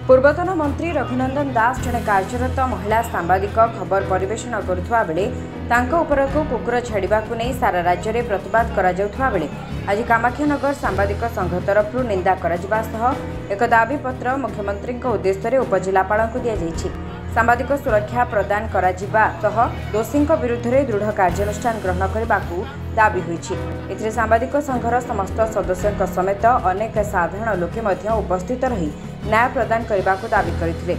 पूर्वतन मंत्री रघुनंदन दास जड़े कार्यरत महिला सांबादिक खबर परिवेषण करुवा बेले तांको उपरकू कुकुर छाड़ा नहीं सारा राज्य में प्रतिवाद करा बेले आज कामाख्यानगर सांबादिक संघ तरफ निंदा करा सह एक दाबीपत्र मुख्यमंत्री उद्देश्य उपजिलापाल को दि जाइछि। सांबादिक सुरक्षा प्रदान करा सह दोषी विरुद्ध में दृढ़ कार्यानुष्ठान ग्रहण करने को दाबी होइछि। एथिरे सांबादिक संघर समस्त सदस्यों समेत अनेक साधारण लोके उपस्थित रही न्याय प्रदान करने को दाबी करथिले।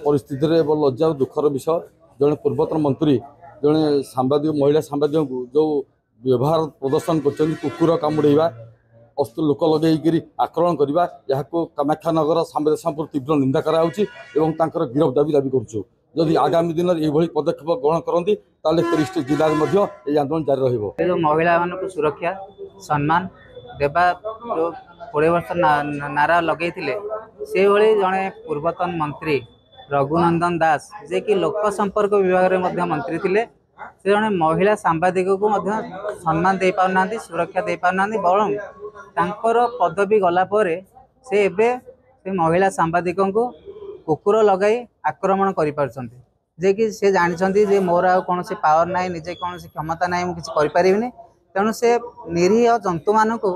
परिस्थिति लज्जा दुखर विषय जड़े पूर्वतन मंत्री जड़े सांबादिक महिला सांबादिक जो व्यवहार प्रदर्शन कर कुकुर कामुड़ा अस्तु लोक लगे आक्रमण करने जहाँ कामाख्यानगर सांबादिक तीव्र निंदा कराऊँच गिरफ दाबी करुँ। जदि आगामी दिन में यह पदक्षेप ग्रहण करती 30 जिले में आंदोलन जारी रहा। महिला मान सुरक्षा सम्मान देवा जो 20 वर्ष नारा लगे से जड़े पूर्वतन मंत्री रघुनंदन दास जे कि लोक संपर्क विभाग में मंत्री थे से जड़े महिला सांबादिक को सम्मान दे पाना सुरक्षा दे पाना बरं तांकर पदवी गला पर से एबे से महिला सांबादिक को कुकुर लगाई आक्रमण कर जे कि से जानते जे मोर आ कौन पावर ना निजे कौन क्षमता ना मुझे करें तेणु से निरीह जंतु मान को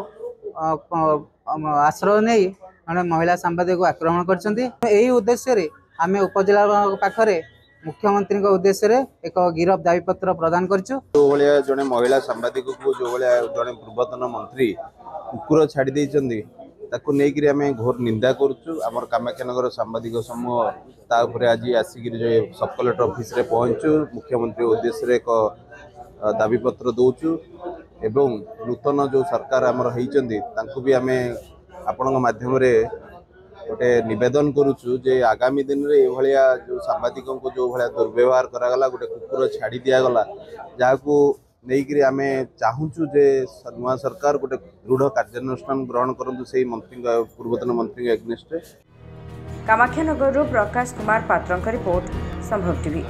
आश्रय नहीं जड़े महिला सांबादिक को आक्रमण कर उद्देश्य आम उपजिला पाखरे मुख्यमंत्री उद्देश्य एक गिरफ दाबीपत्र प्रदान करछु। जड़े महिला सांबादिक को जो जड़े पूर्वतन मंत्री कुकुर छाड़ी देइछन्ती ताकू नेइकरी आम घोर निंदा करुचु। आमर कामाख्यानगर सांबादिक समूह ताउपरे आज आसिक सब कलेक्टर ऑफिस रे पहुंचु मुख्यमंत्री उद्देश्य एक दाबीपत्र दौचु एवं नूतन जो सरकार आमर होइछन्ती तांकू भी आम आपण माध्यम रे गोटे निवेदन करुचु जे आगामी दिन में ये जो सांबादिकों को जो भाया दुर्व्यवहार करागला गोटे कुकुर छाड़ी दिगला जहाँ को नहीं आम चाहूँ जे नुआ सरकार गोटे दृढ़ कार्यानुष्ठान ग्रहण करूँ से मंत्री पूर्वतन मंत्री एग्नेस्ट। कामाख्यानगर प्रकाश कुमार पात्र रिपोर्ट संभव टीवी।